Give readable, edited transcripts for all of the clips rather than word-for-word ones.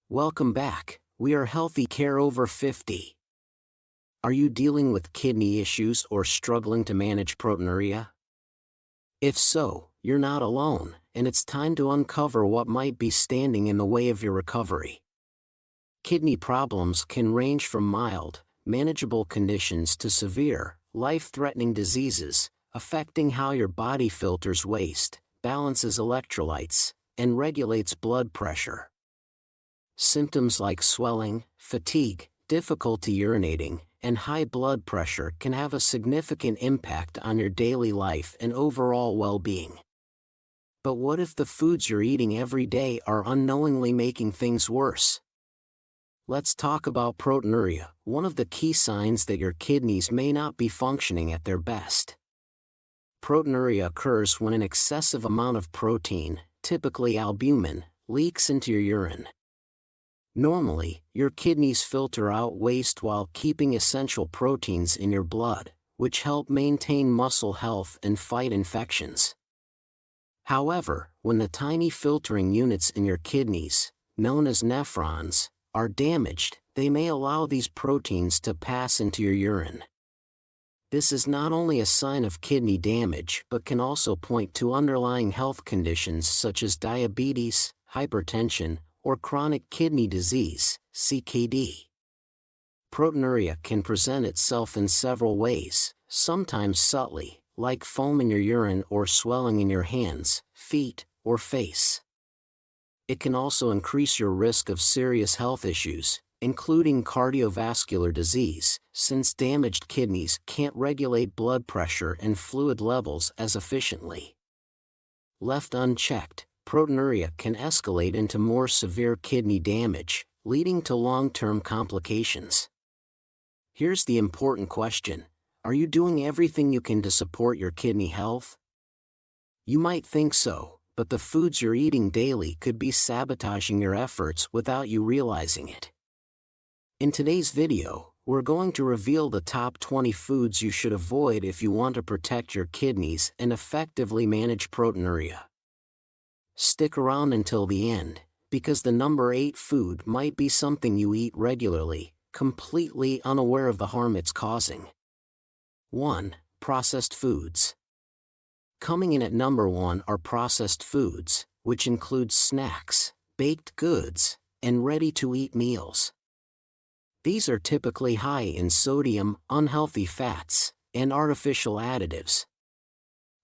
Welcome back. We are Healthy Care Over 50. Are you dealing with kidney issues or struggling to manage proteinuria? If so, you're not alone, and it's time to uncover what might be standing in the way of your recovery. Kidney problems can range from mild, manageable conditions to severe, life-threatening diseases, affecting how your body filters waste, balances electrolytes, and regulates blood pressure. Symptoms like swelling, fatigue, difficulty urinating, and high blood pressure can have a significant impact on your daily life and overall well-being. But what if the foods you're eating every day are unknowingly making things worse? Let's talk about proteinuria, one of the key signs that your kidneys may not be functioning at their best. Proteinuria occurs when an excessive amount of protein, typically albumin, leaks into your urine. Normally, your kidneys filter out waste while keeping essential proteins in your blood, which help maintain muscle health and fight infections. However, when the tiny filtering units in your kidneys, known as nephrons, are damaged, they may allow these proteins to pass into your urine. This is not only a sign of kidney damage but can also point to underlying health conditions such as diabetes, hypertension, or chronic kidney disease, CKD. Proteinuria can present itself in several ways, sometimes subtly, like foam in your urine or swelling in your hands, feet, or face. It can also increase your risk of serious health issues, including cardiovascular disease, since damaged kidneys can't regulate blood pressure and fluid levels as efficiently. Left unchecked, proteinuria can escalate into more severe kidney damage, leading to long-term complications. Here's the important question: are you doing everything you can to support your kidney health? You might think so, but the foods you're eating daily could be sabotaging your efforts without you realizing it. In today's video, we're going to reveal the top 20 foods you should avoid if you want to protect your kidneys and effectively manage proteinuria. Stick around until the end, because the number 8 food might be something you eat regularly, completely unaware of the harm it's causing. 1. Processed foods. Coming in at number 1 are processed foods, which includes snacks, baked goods, and ready-to-eat meals. These are typically high in sodium, unhealthy fats, and artificial additives.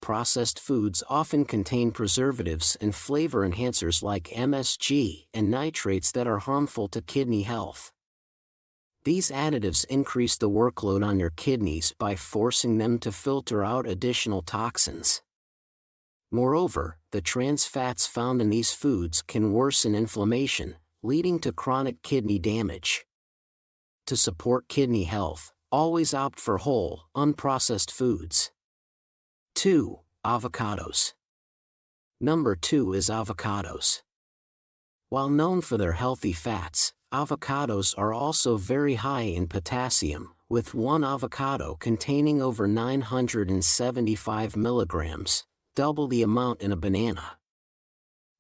Processed foods often contain preservatives and flavor enhancers like MSG and nitrates that are harmful to kidney health. These additives increase the workload on your kidneys by forcing them to filter out additional toxins. Moreover, the trans fats found in these foods can worsen inflammation, leading to chronic kidney damage. To support kidney health, always opt for whole, unprocessed foods. 2. Avocados. Number 2 is avocados. While known for their healthy fats, avocados are also very high in potassium, with one avocado containing over 975 milligrams, double the amount in a banana.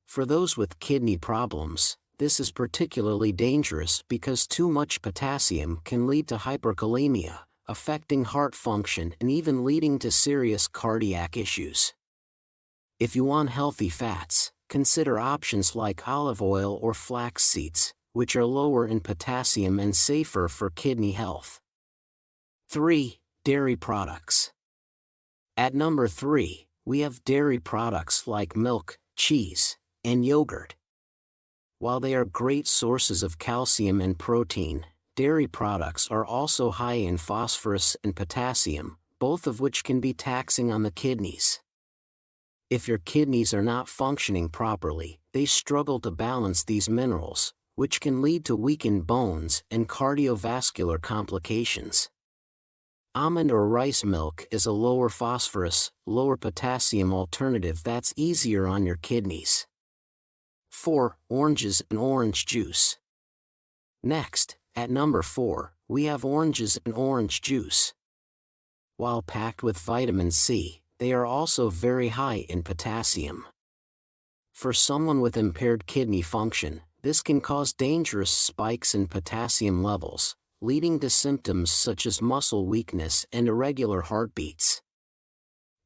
For those with kidney problems, this is particularly dangerous because too much potassium can lead to hyperkalemia, affecting heart function and even leading to serious cardiac issues. If you want healthy fats, consider options like olive oil or flax seeds, which are lower in potassium and safer for kidney health. 3. Dairy products. At number 3, we have dairy products like milk, cheese, and yogurt. While they are great sources of calcium and protein, dairy products are also high in phosphorus and potassium, both of which can be taxing on the kidneys. If your kidneys are not functioning properly, they struggle to balance these minerals, which can lead to weakened bones and cardiovascular complications. Almond or rice milk is a lower phosphorus, lower potassium alternative that's easier on your kidneys. 4. Oranges and orange juice. Next, at number 4, we have oranges and orange juice. While packed with vitamin C, they are also very high in potassium. For someone with impaired kidney function, This can cause dangerous spikes in potassium levels, leading to symptoms such as muscle weakness and irregular heartbeats.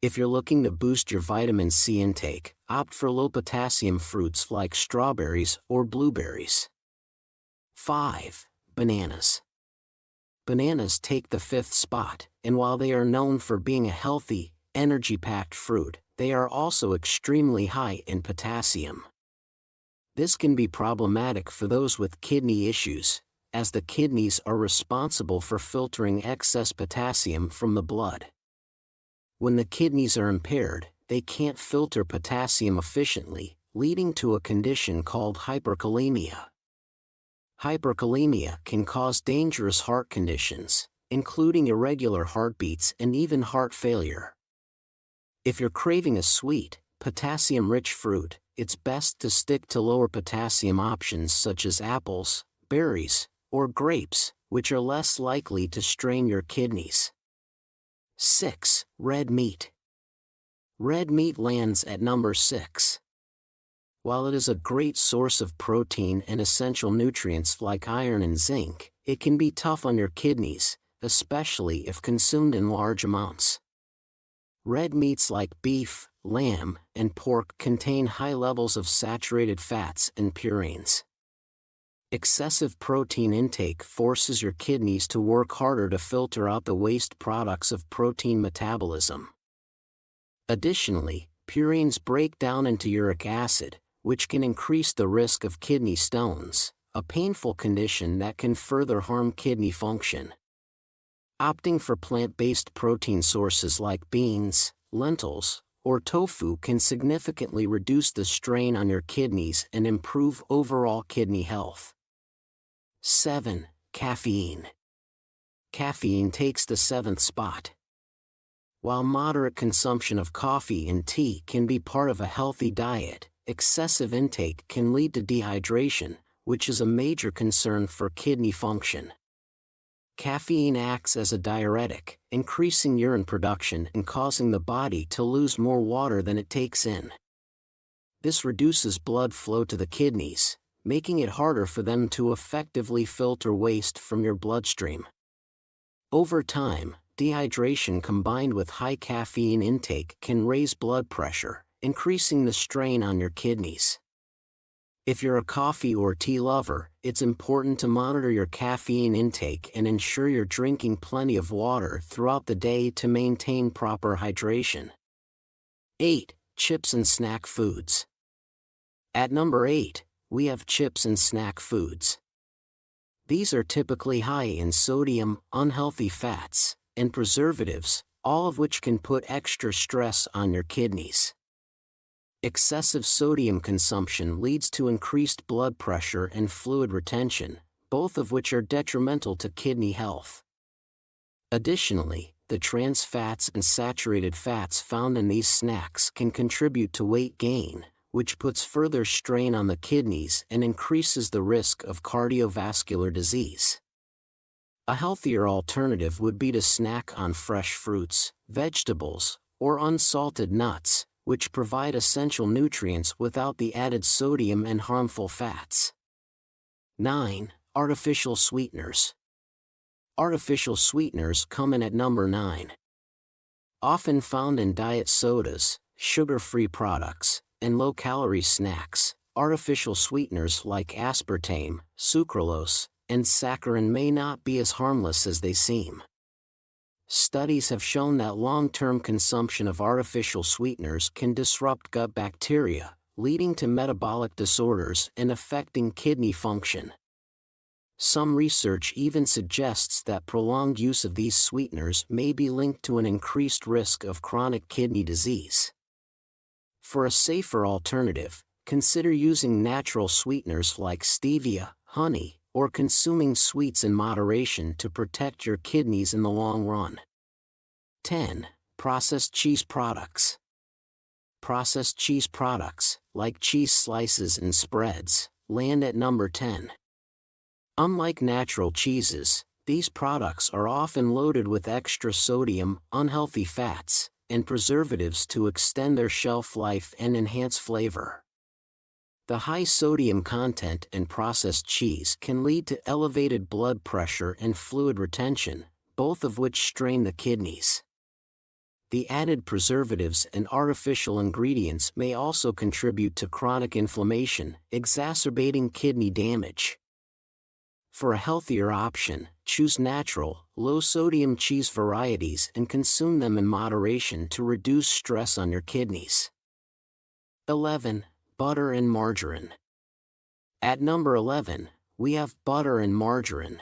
If you're looking to boost your vitamin C intake, opt for low-potassium fruits like strawberries or blueberries. 5. Bananas. Bananas take the 5th spot, and while they are known for being a healthy, energy-packed fruit, they are also extremely high in potassium. This can be problematic for those with kidney issues, as the kidneys are responsible for filtering excess potassium from the blood. When the kidneys are impaired, they can't filter potassium efficiently, leading to a condition called hyperkalemia. Hyperkalemia can cause dangerous heart conditions, including irregular heartbeats and even heart failure. If you're craving a sweet, potassium-rich fruit, it's best to stick to lower potassium options such as apples, berries, or grapes, which are less likely to strain your kidneys. 6. Red meat. Red meat lands at number 6. While it is a great source of protein and essential nutrients like iron and zinc, it can be tough on your kidneys, especially if consumed in large amounts. Red meats like beef, lamb, and pork contain high levels of saturated fats and purines. Excessive protein intake forces your kidneys to work harder to filter out the waste products of protein metabolism. Additionally, purines break down into uric acid, which can increase the risk of kidney stones, a painful condition that can further harm kidney function. Opting for plant-based protein sources like beans, lentils, or tofu can significantly reduce the strain on your kidneys and improve overall kidney health. 7. Caffeine. Caffeine takes the 7th spot. While moderate consumption of coffee and tea can be part of a healthy diet, excessive intake can lead to dehydration, which is a major concern for kidney function. Caffeine acts as a diuretic, increasing urine production and causing the body to lose more water than it takes in. This reduces blood flow to the kidneys, making it harder for them to effectively filter waste from your bloodstream. Over time, dehydration combined with high caffeine intake can raise blood pressure, increasing the strain on your kidneys. If you're a coffee or tea lover, it's important to monitor your caffeine intake and ensure you're drinking plenty of water throughout the day to maintain proper hydration. 8. Chips and snack foods. At number 8, we have chips and snack foods. These are typically high in sodium, unhealthy fats, and preservatives, all of which can put extra stress on your kidneys. Excessive sodium consumption leads to increased blood pressure and fluid retention, both of which are detrimental to kidney health. Additionally, the trans fats and saturated fats found in these snacks can contribute to weight gain, which puts further strain on the kidneys and increases the risk of cardiovascular disease. A healthier alternative would be to snack on fresh fruits, vegetables, or unsalted nuts, which provide essential nutrients without the added sodium and harmful fats. 9. Artificial sweeteners. Artificial sweeteners come in at number 9. Often found in diet sodas, sugar-free products, and low-calorie snacks, artificial sweeteners like aspartame, sucralose, and saccharin may not be as harmless as they seem. Studies have shown that long-term consumption of artificial sweeteners can disrupt gut bacteria, leading to metabolic disorders and affecting kidney function. Some research even suggests that prolonged use of these sweeteners may be linked to an increased risk of chronic kidney disease. For a safer alternative, consider using natural sweeteners like stevia, honey, or consuming sweets in moderation to protect your kidneys in the long run. 10. Processed cheese products. Processed cheese products, like cheese slices and spreads, land at number 10. Unlike natural cheeses, these products are often loaded with extra sodium, unhealthy fats, and preservatives to extend their shelf life and enhance flavor. The high sodium content in processed cheese can lead to elevated blood pressure and fluid retention, both of which strain the kidneys. The added preservatives and artificial ingredients may also contribute to chronic inflammation, exacerbating kidney damage. For a healthier option, choose natural, low-sodium cheese varieties and consume them in moderation to reduce stress on your kidneys. 11. Butter and margarine. At number 11, we have butter and margarine.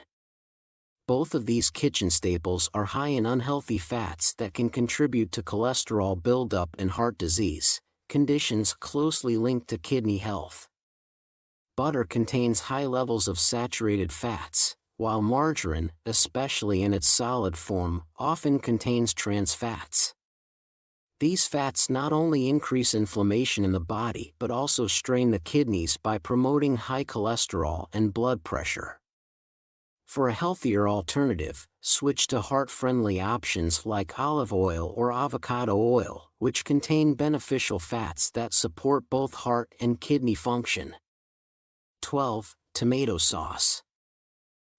Both of these kitchen staples are high in unhealthy fats that can contribute to cholesterol buildup and heart disease, conditions closely linked to kidney health. Butter contains high levels of saturated fats, while margarine, especially in its solid form, often contains trans fats. These fats not only increase inflammation in the body but also strain the kidneys by promoting high cholesterol and blood pressure. For a healthier alternative, switch to heart-friendly options like olive oil or avocado oil, which contain beneficial fats that support both heart and kidney function. 12. Tomato sauce.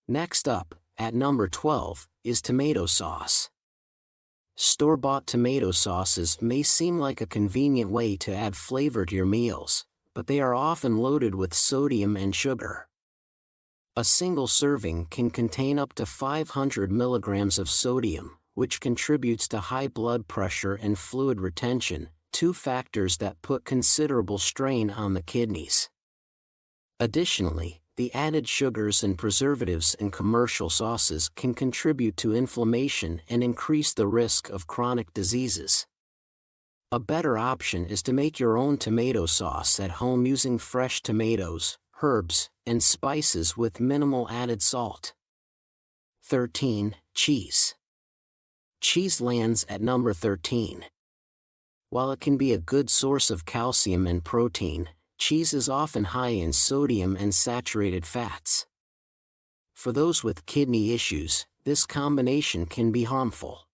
Next up, at number 12, is tomato sauce. Store-bought tomato sauces may seem like a convenient way to add flavor to your meals, but they are often loaded with sodium and sugar. A single serving can contain up to 500 milligrams of sodium, which contributes to high blood pressure and fluid retention, two factors that put considerable strain on the kidneys. Additionally, the added sugars and preservatives in commercial sauces can contribute to inflammation and increase the risk of chronic diseases. A better option is to make your own tomato sauce at home using fresh tomatoes, herbs, and spices with minimal added salt. 13. Cheese. Cheese lands at number 13. While it can be a good source of calcium and protein, cheese is often high in sodium and saturated fats. For those with kidney issues, this combination can be harmful.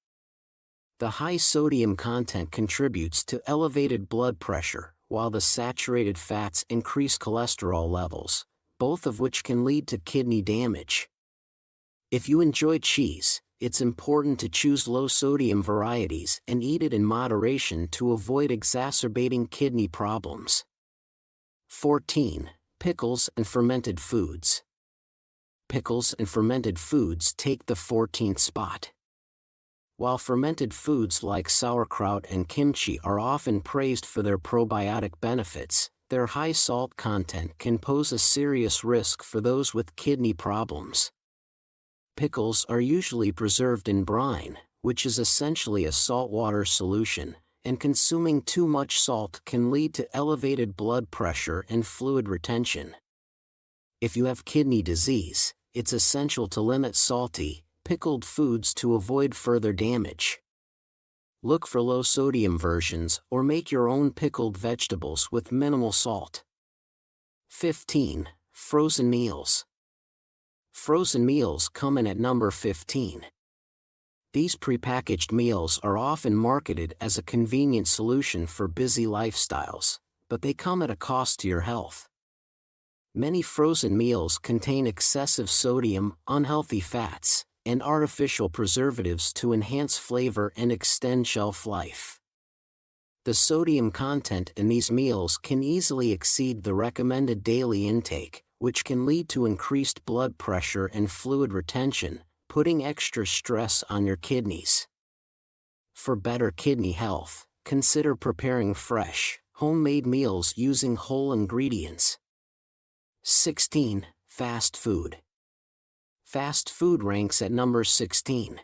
The high sodium content contributes to elevated blood pressure, while the saturated fats increase cholesterol levels, both of which can lead to kidney damage. If you enjoy cheese, it's important to choose low-sodium varieties and eat it in moderation to avoid exacerbating kidney problems. 14. Pickles and fermented foods. Pickles and fermented foods take the 14th spot. While fermented foods like sauerkraut and kimchi are often praised for their probiotic benefits, their high salt content can pose a serious risk for those with kidney problems. Pickles are usually preserved in brine, which is essentially a saltwater solution, and consuming too much salt can lead to elevated blood pressure and fluid retention. If you have kidney disease, it's essential to limit salty, pickled foods to avoid further damage. Look for low-sodium versions or make your own pickled vegetables with minimal salt. 15. Frozen meals. Frozen meals come in at number 15. These prepackaged meals are often marketed as a convenient solution for busy lifestyles, but they come at a cost to your health. Many frozen meals contain excessive sodium, unhealthy fats, and artificial preservatives to enhance flavor and extend shelf life. The sodium content in these meals can easily exceed the recommended daily intake, which can lead to increased blood pressure and fluid retention, putting extra stress on your kidneys. For better kidney health, consider preparing fresh, homemade meals using whole ingredients. 16. Fast food. Fast food ranks at number 16.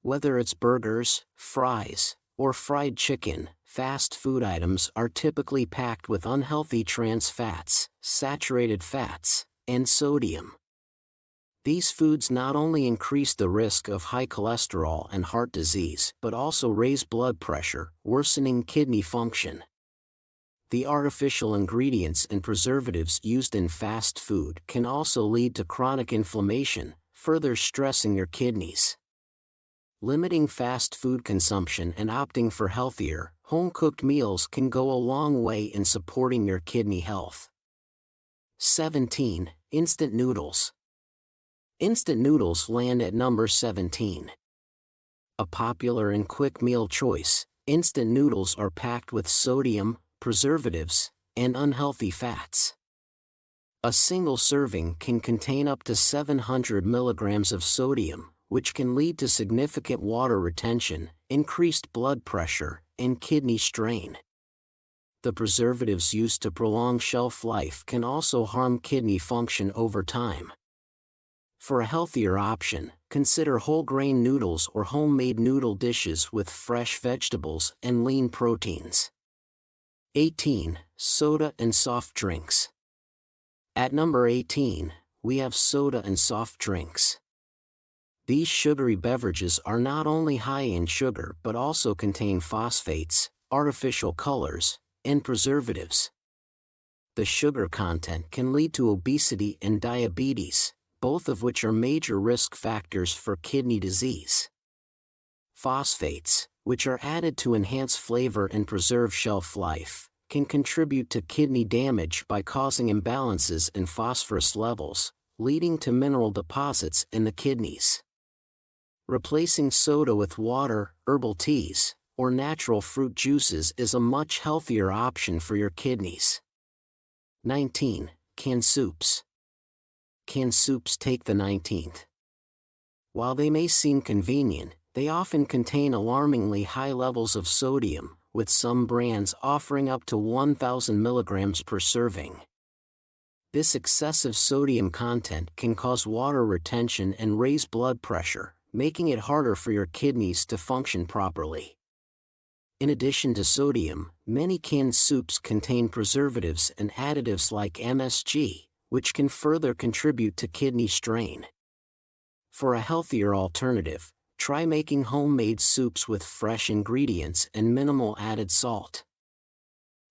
Whether it's burgers, fries, or fried chicken, fast food items are typically packed with unhealthy trans fats, saturated fats, and sodium. These foods not only increase the risk of high cholesterol and heart disease but also raise blood pressure, worsening kidney function. The artificial ingredients and preservatives used in fast food can also lead to chronic inflammation, further stressing your kidneys. Limiting fast food consumption and opting for healthier, home-cooked meals can go a long way in supporting your kidney health. 17. Instant noodles. Instant noodles land at number 17. A popular and quick meal choice, instant noodles are packed with sodium, preservatives, and unhealthy fats. A single serving can contain up to 700 milligrams of sodium, which can lead to significant water retention, increased blood pressure, and kidney strain. The preservatives used to prolong shelf life can also harm kidney function over time. For a healthier option, consider whole grain noodles or homemade noodle dishes with fresh vegetables and lean proteins. 18. Soda and soft drinks. At number 18, we have soda and soft drinks. These sugary beverages are not only high in sugar but also contain phosphates, artificial colors, and preservatives. The sugar content can lead to obesity and diabetes, both of which are major risk factors for kidney disease. Phosphates, which are added to enhance flavor and preserve shelf life, can contribute to kidney damage by causing imbalances in phosphorus levels, leading to mineral deposits in the kidneys. Replacing soda with water, herbal teas, or natural fruit juices is a much healthier option for your kidneys. 19. Canned soups. Canned soups take the 19th. While they may seem convenient, they often contain alarmingly high levels of sodium, with some brands offering up to 1,000 milligrams per serving. This excessive sodium content can cause water retention and raise blood pressure, making it harder for your kidneys to function properly. In addition to sodium, many canned soups contain preservatives and additives like MSG, which can further contribute to kidney strain. For a healthier alternative, try making homemade soups with fresh ingredients and minimal added salt.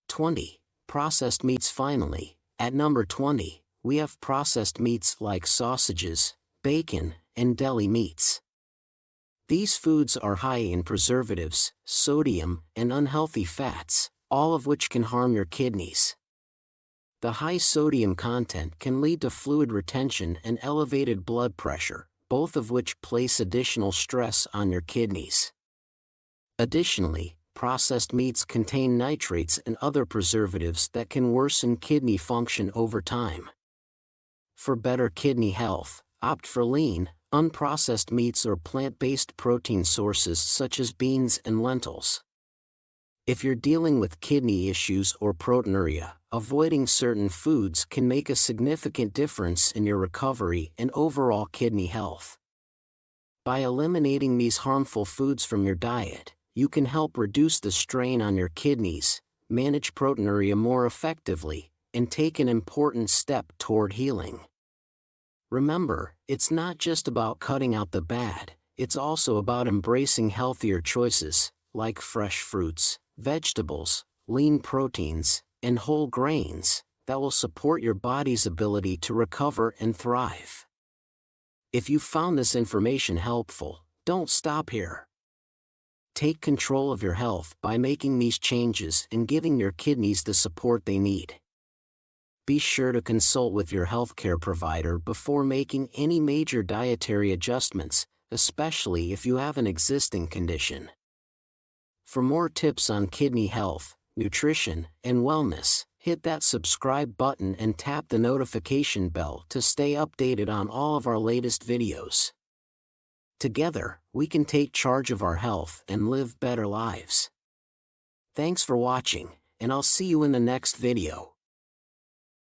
20. Processed meats. Finally, at number 20, we have processed meats like sausages, bacon, and deli meats. These foods are high in preservatives, sodium, and unhealthy fats, all of which can harm your kidneys. The high sodium content can lead to fluid retention and elevated blood pressure, both of which place additional stress on your kidneys. Additionally, processed meats contain nitrates and other preservatives that can worsen kidney function over time. For better kidney health, opt for lean, unprocessed meats or plant-based protein sources such as beans and lentils. If you're dealing with kidney issues or proteinuria, avoiding certain foods can make a significant difference in your recovery and overall kidney health. By eliminating these harmful foods from your diet, you can help reduce the strain on your kidneys, manage proteinuria more effectively, and take an important step toward healing. Remember, it's not just about cutting out the bad, it's also about embracing healthier choices, like fresh fruits, vegetables, lean proteins, and whole grains, that will support your body's ability to recover and thrive. If you found this information helpful, don't stop here. Take control of your health by making these changes and giving your kidneys the support they need. Be sure to consult with your healthcare provider before making any major dietary adjustments, especially if you have an existing condition. For more tips on kidney health, nutrition, and wellness, hit that subscribe button and tap the notification bell to stay updated on all of our latest videos. Together, we can take charge of our health and live better lives. Thanks for watching, and I'll see you in the next video.